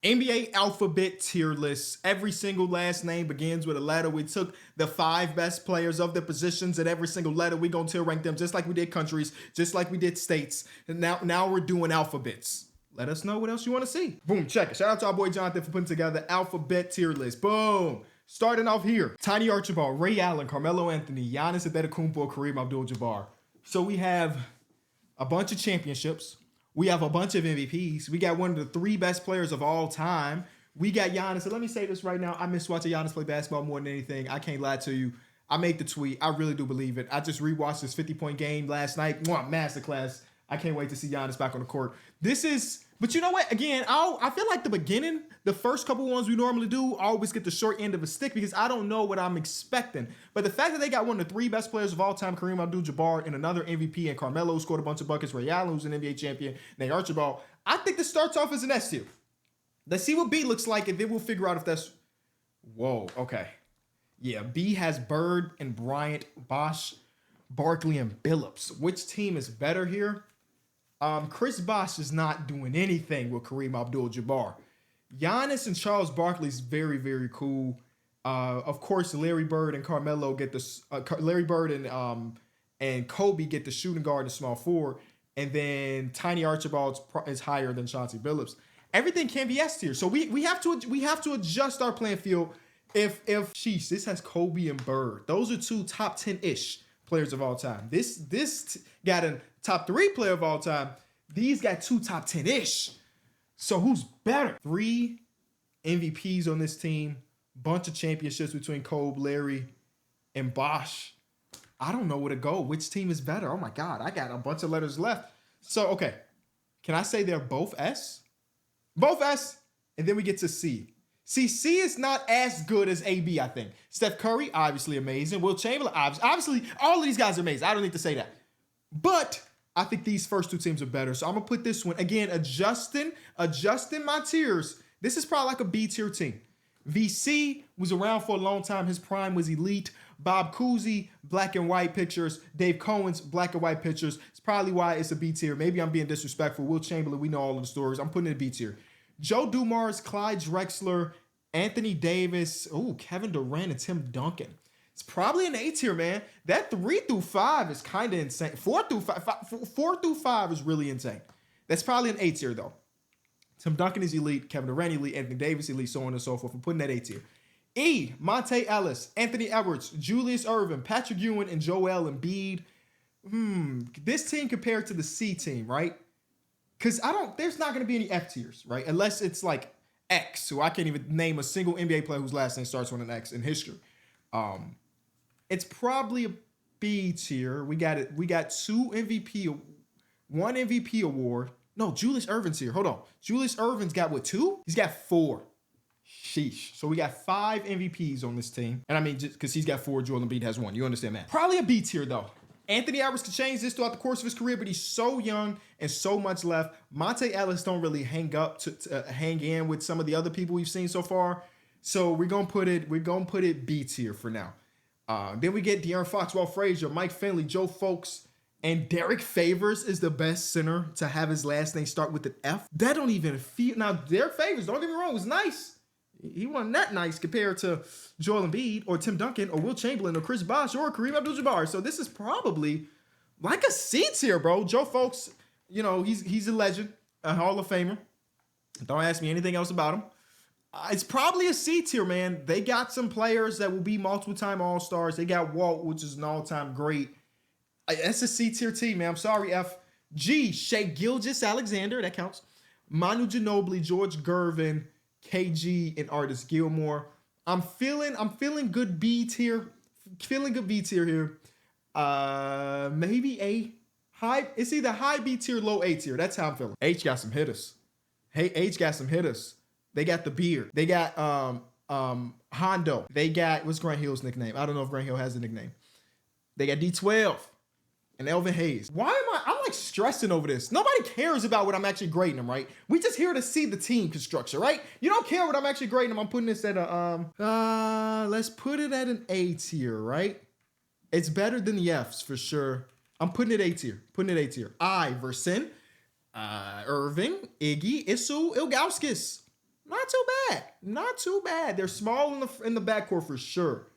NBA alphabet tier list. Every single last name begins with a letter. We took the 5 best players of the positions at every single letter. We're going to tier rank them just like we did countries, just like we did states. And now we're doing alphabets. Let us know what else you want to see. Boom, check it. Shout out to our boy Jonathan for putting together alphabet tier list. Boom. Starting off here. Tiny Archibald, Ray Allen, Carmelo Anthony, Giannis Antetokounmpo, Kareem Abdul-Jabbar. So we have a bunch of championships. We have a bunch of MVPs. We got one of the 3 best players of all time. We got Giannis. And let me say this right now. I miss watching Giannis play basketball more than anything. I can't lie to you. I made the tweet. I really do believe it. I just rewatched this 50-point game last night. Masterclass. I can't wait to see Giannis back on the court. But you know what? Again, I feel like the first couple ones we normally do, I always get the short end of a stick because I don't know what I'm expecting. But the fact that they got one of the 3 best players of all time, Kareem Abdul-Jabbar, and another MVP, and Carmelo scored a bunch of buckets, Ray Allen, who's an NBA champion, Nate Archibald, I think this starts off as an S tier. Let's see what B looks like, and then we'll figure out if that's... Whoa, okay. Yeah, B has Bird and Bryant, Bosh, Barkley, and Billups. Which team is better here? Chris Bosh is not doing anything with Kareem Abdul-Jabbar. Giannis and Charles Barkley is very, very cool. Of course, Larry Bird and Carmelo get the Larry Bird and Kobe get the shooting guard and small forward, and then Tiny Archibald is higher than Chauncey Billups. Everything can be S tier, so we have to adjust our playing field. If this has Kobe and Bird, those are 2 top 10-ish players of all time. This got a top 3 player of all time. These got 2 top 10-ish. So who's better? 3 MVPs on this team. Bunch of championships between Kobe, Larry, and Bosh. I don't know where to go. Which team is better? Oh my God, I got a bunch of letters left. So, okay. Can I say they're both S? Both S, and then we get to C. See, C is not as good as AB, I think. Steph Curry, obviously amazing. Will Chamberlain, obviously, all of these guys are amazing. I don't need to say that. But I think these first 2 teams are better. So I'm going to put this one, again, adjusting my tiers. This is probably like a B tier team. VC was around for a long time. His prime was elite. Bob Cousy, black and white pictures. Dave Cohen's black and white pictures. It's probably why it's a B tier. Maybe I'm being disrespectful. Will Chamberlain, we know all of the stories. I'm putting it in B tier. Joe Dumars, Clyde Drexler, Anthony Davis, Kevin Durant, and Tim Duncan. It's probably an A tier, man. That 3 through 5 is kind of insane. 4 through 5 is really insane. That's probably an A tier, though. Tim Duncan is elite, Kevin Durant elite, Anthony Davis elite, so on and so forth. I'm putting that A tier. E, Monte Ellis, Anthony Edwards, Julius Erving, Patrick Ewing, and Joel Embiid. This team compared to the C team, right? Because there's not going to be any F tiers, right? Unless it's like X, who I can't even name a single NBA player whose last name starts with an X in history. It's probably a B tier. We got 2 MVP, 1 MVP award. No, Julius Erving's here. Hold on. Julius Erving's got what, 2? He's got 4. Sheesh. So we got 5 MVPs on this team. And I mean, just because he's got 4, Joel Embiid has 1. You understand that? Probably a B tier, though. Anthony Edwards could change this throughout the course of his career, but he's so young and so much left. Monte Ellis don't really hang in with some of the other people we've seen so far. So we're gonna put it B tier for now. Then we get De'Aaron Fox, Walt Frazier, Mike Finley, Joe Folks, and Derek Favors is the best center to have his last name start with an F. That don't even feel. Now Derek Favors, don't get me wrong, was nice. He wasn't that nice compared to Joel Embiid or Tim Duncan or Will Chamberlain or Chris Bosh or Kareem Abdul-Jabbar. So this is probably like a C tier, bro. Joe Folks, he's a legend, a Hall of Famer. Don't ask me anything else about him. It's probably a C tier, man. They got some players that will be multiple-time All-Stars. They got Walt, which is an all-time great. That's a C tier team, man. I'm sorry, F. G, Shea Gilgeous-Alexander, that counts. Manu Ginobili, George Gervin, KG, and Artis Gilmore. I'm feeling good B tier. Feeling good B tier here. Maybe A. High. It's either high B tier, low A tier. That's how I'm feeling. H got some hitters. Hey, H got some hitters. They got the beard. They got Hondo. They got, what's Grant Hill's nickname? I don't know if Grant Hill has a nickname. They got D12 and Elvin Hayes. Why am I'm like stressing over this? Nobody cares about what I'm actually grading them, right? We just here to see the team construction, right? You don't care what I'm actually grading them. I'm putting this at a let's put it at an A tier, right? It's better than the F's for sure. I'm putting it A tier. Iverson, Irving, Iggy, Isu, Ilgauskas. Not too bad. Not too bad. They're small in the backcourt for sure.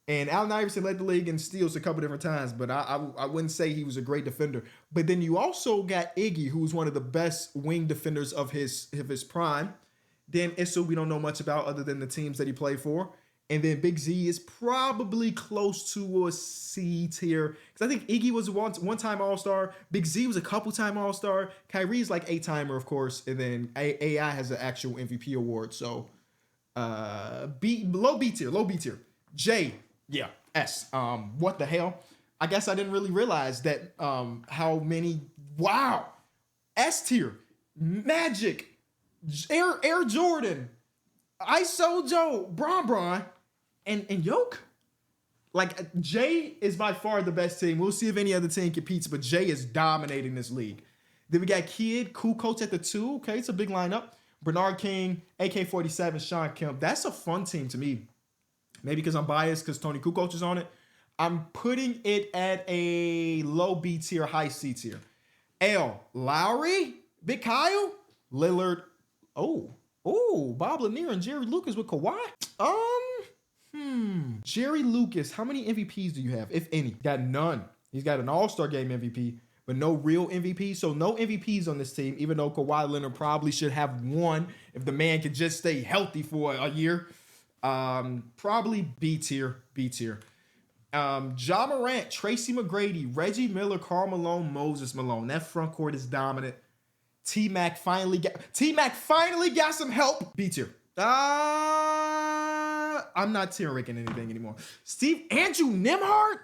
And Allen Iverson led the league in steals a couple different times, but I wouldn't say he was a great defender. But then you also got Iggy, who's one of the best wing defenders of his prime. Then Issa, we don't know much about other than the teams that he played for. And then Big Z is probably close to a C tier. Because I think Iggy was one-time All-Star. Big Z was a couple-time All-Star. Kyrie's like 8-timer, of course. And then AI has an actual MVP award. So low B tier. J, yeah, S. What the hell? I guess I didn't really realize that how many. Wow. S tier. Magic. Air Jordan. ISO Joe. Bron. And Yoke, like Jay is by far the best team. We'll see if any other team competes, but Jay is dominating this league. Then we got Kid, Kukoc at the 2. Okay, it's a big lineup. Bernard King, AK-47, Sean Kemp. That's a fun team to me. Maybe because I'm biased because Tony Kukoc is on it. I'm putting it at a low B tier, high C tier. L, Lowry, Big Kyle, Lillard. Bob Lanier and Jerry Lucas with Kawhi. Jerry Lucas, how many MVPs do you have, if any? Got none. He's got an All-Star Game MVP, but no real MVP. So no MVPs on this team, even though Kawhi Leonard probably should have one if the man could just stay healthy for a year. Probably B tier. Ja Morant, Tracy McGrady, Reggie Miller, Karl Malone, Moses Malone. That front court is dominant. T-Mac finally got some help. B tier. I'm not tier ranking anything anymore. Andrew Nembhard?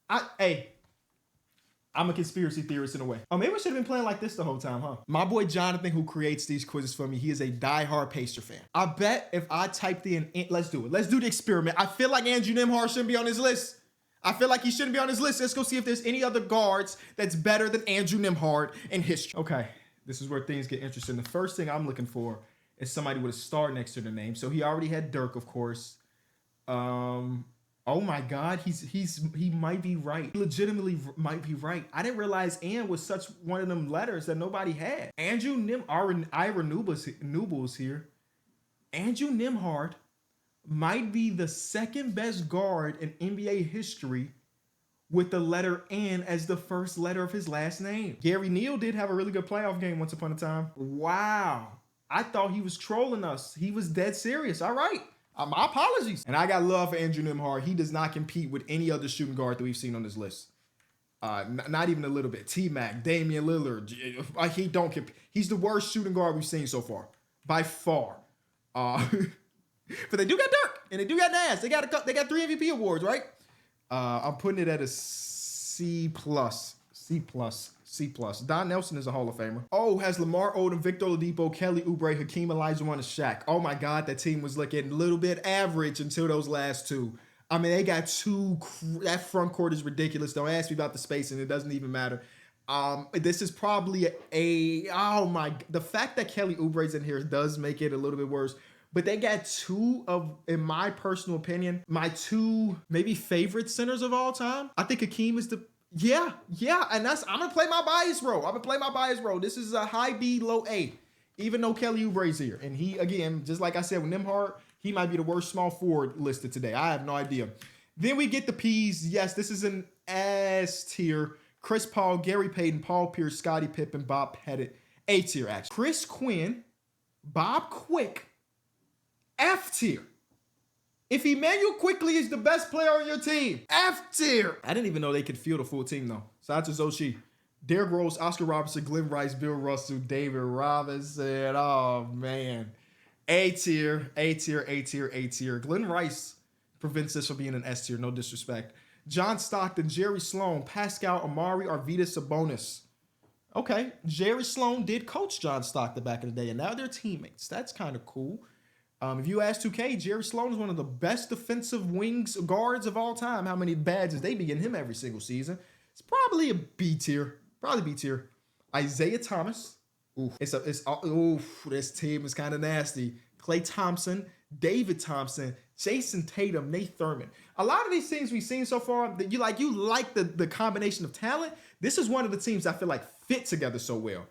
I'm a conspiracy theorist in a way. Oh, maybe I should have been playing like this the whole time, huh? My boy Jonathan, who creates these quizzes for me, he is a diehard Pacer fan. I bet if I typed in, let's do it. Let's do the experiment. I feel like Andrew Nembhard shouldn't be on this list. I feel like he shouldn't be on this list. Let's go see if there's any other guards that's better than Andrew Nembhard in history. Okay, this is where things get interesting. The first thing I'm looking for is somebody with a star next to their name. So he already had Dirk, of course. Oh my God, he might be right. He legitimately might be right. I didn't realize N was such one of them letters that nobody had. Andrew Ira Nubel's here. Andrew Nembhard might be the second best guard in NBA history with the letter N as the first letter of his last name. Gary Neal did have a really good playoff game once upon a time. Wow. I thought he was trolling us. He was dead serious. All right. My apologies. And I got love for Andrew Nembhard. He does not compete with any other shooting guard that we've seen on this list. Not even a little bit. T-Mac, Damian Lillard. He don't compete. He's the worst shooting guard we've seen so far. By far. But they do got Dirk. And they do got Nash. They got 3 MVP awards, right? I'm putting it at a C+. C+. Don Nelson is a Hall of Famer. Oh, has Lamar Odom, Victor Oladipo, Kelly Oubre, Hakeem Olajuwon, and Shaq. Oh my God, that team was looking a little bit average until those last 2. I mean, they got 2. That front court is ridiculous. Don't ask me about the spacing. It doesn't even matter. This is probably the fact that Kelly Oubre's in here does make it a little bit worse. But they got 2 of, in my personal opinion, my 2 maybe favorite centers of all time. I think Hakeem is Yeah, and I'm gonna play my bias role. This is a high B, low A, even though Kelly Oubre's here. And he, again, just like I said with Nembhard, he might be the worst small forward listed today. I have no idea. Then we get the P's. Yes, this is an S tier. Chris Paul, Gary Payton, Paul Pierce, Scottie Pippen, Bob Pettit. A tier, actually. Chris Quinn, Bob Quick, F tier. If Emmanuel Quickly is the best player on your team, F tier. I didn't even know they could field a full team, though. Shout out to Zoshi. Derrick Rose, Oscar Robertson, Glenn Rice, Bill Russell, David Robinson. Oh, man. A tier. Glenn Rice prevents this from being an S tier. No disrespect. John Stockton, Jerry Sloan, Pascal Amari, Arvydas Sabonis. Okay, Jerry Sloan did coach John Stockton back in the day, and now they're teammates. That's kind of cool. If you ask 2K, Jerry Sloan is one of the best defensive wings guards of all time. How many badges they be getting him every single season? It's probably a B tier. Isaiah Thomas. This team is kind of nasty. Klay Thompson, David Thompson, Jason Tatum, Nate Thurman. A lot of these teams we've seen so far, you like the combination of talent. This is one of the teams I feel like fit together so well.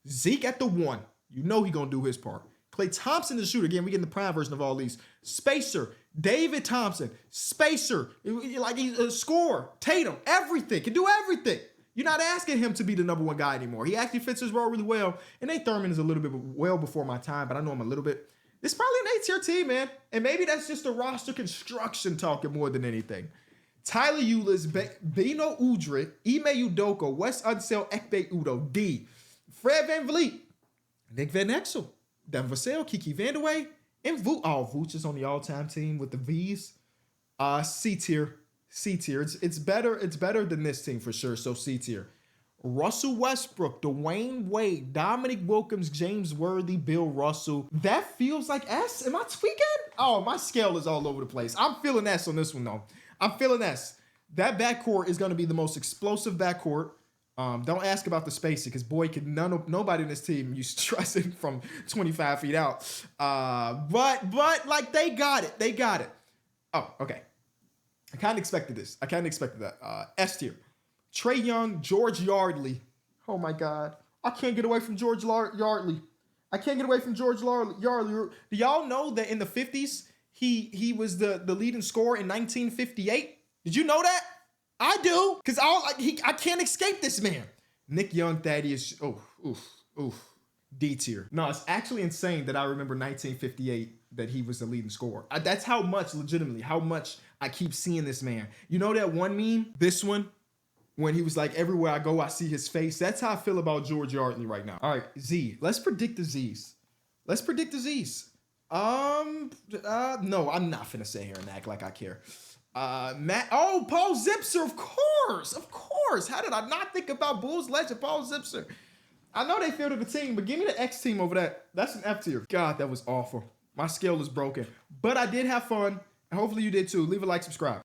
Zeke at the 1. You know he gonna do his part. Klay Thompson is a shooter. Again, we get the prime version of all these. Spacer, David Thompson, Spacer, like he's a scorer. Tatum, everything, can do everything. You're not asking him to be the number one guy anymore. He actually fits his role really well. And Nate Thurman is a little bit well before my time, but I know him a little bit. It's probably an A-tier team, man. And maybe that's just a roster construction talking more than anything. Tyler Eulis, Beno Udrih, Ime Udoka, Wes Unseld, Ekpe Udo, D. Fred VanVleet, Nick Van Exel, Devin Vassell, Kiki Vandeweghe, and Vooch is on the all-time team with the V's. C tier. It's better than this team for sure. So C tier. Russell Westbrook, Dwayne Wade, Dominic Wilkins, James Worthy, Bill Russell. That feels like S. Am I tweaking? Oh, my scale is all over the place. I'm feeling S on this one though. I'm feeling S. That backcourt is going to be the most explosive backcourt. Don't ask about the spacing because boy, nobody in this team use stressing from 25 feet out. But like they got it. They got it. Oh, okay. I kind of expected this. I kind of expected that. S tier. Trae Young, George Yardley. Oh my God. I can't get away from George Yardley. I can't get away from George Yardley. Do y'all know that in the 50s, he was the leading scorer in 1958? Did you know that? I do. Because I can't escape this man. Nick Young, Thaddeus. D tier. No, it's actually insane that I remember 1958 that he was the leading scorer. That's how much, legitimately, how much I keep seeing this man. You know that one meme? This one? When he was like, everywhere I go, I see his face. That's how I feel about George Yardley right now. All right, Z. Let's predict the Z's. No, I'm not finna sit here and act like I care. Paul Zipser, of course. How did I not think about Bulls legend Paul Zipser? I know they fielded the team, but give me the X team over that. That's an F tier. God, that was awful. My scale is broken. But I did have fun. And hopefully you did too. Leave a like, subscribe.